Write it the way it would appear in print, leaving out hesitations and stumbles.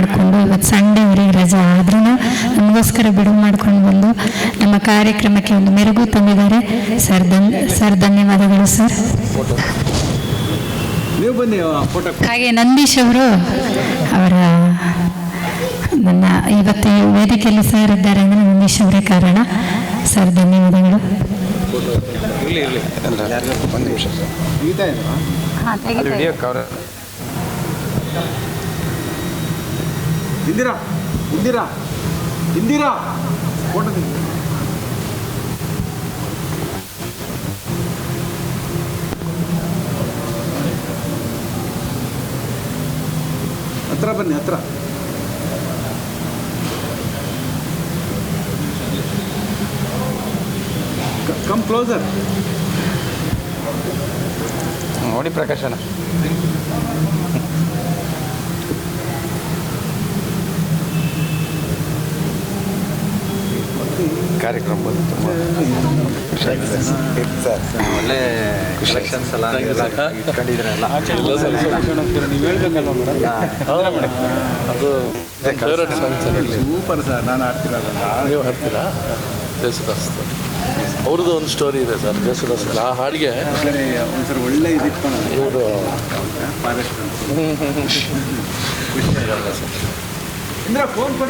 ಮಾಡಿಕೊಂಡು ಇವತ್ತು ಸಂಡೇ ಅವರಿಗೆ ರಜೆ ಆದ್ರೂ ನಮಗೋಸ್ಕರ ಬಿಡುವು ಮಾಡ್ಕೊಂಡು ಬಂದು ನಮ್ಮ ಕಾರ್ಯಕ್ರಮಕ್ಕೆ ಒಂದು ಮೆರುಗು ತಂದಿದ್ದಾರೆ. ಸರ್ ಧನ್ಯವಾದಗಳು ಸರ್. ಹಾಗೆ ನಂದೀಶ್ ಅವರು ಅವರ ನನ್ನ ಇವತ್ತು ಈ ವೇದಿಕೆಯಲ್ಲಿ ಸರ್ ಇದ್ದಾರೆ ಅಂದರೆ ನಂದೀಶ್ ಅವರೇ ಕಾರಣ. ಸರ್ ಧನ್ಯವಾದಗಳು. ಇಂದಿರಾ ಇಂದಿರಾ ಇಂದಿರಾ ಫೋಟೋ ಹತ್ರ ಬನ್ನಿ, ಹತ್ರ ಕಮ್ ಕ್ಲೋಸರ್ ನೋಡಿ ಪ್ರಕಾಶನ. ಕಾರ್ಯಕ್ರಮ ಬಂದು ತುಂಬ ಒಳ್ಳೆ ಕಲೆಕ್ಷನ್ಸ್ ಎಲ್ಲ ಇಟ್ಕೊಂಡಿದ್ರಲ್ಲ. ನೀವು ಹೇಳ್ಬೇಕಲ್ವ ಅದು ಸೂಪರ್ ಸರ್. ನಾನು ಆಡ್ತಿರಲ್ಲ. ನೀವು ಹಾಡ್ತೀರಾ? ಜೇಸುದಾಸ್ ಅವ್ರದ್ದು ಒಂದು ಸ್ಟೋರಿ ಇದೆ ಸರ್. ಜೇಸುದಾಸ್ ಆ ಹಾಡಿಗೆ ಒಂದ್ಸರಿ ಒಳ್ಳೆ ಇದಿಟ್ಕೊಂಡು ಇವರು ಫಾರೆಸ್ಟ್ ಇಂದ್ರ ಫೋನ್ ಕೊಡಿ.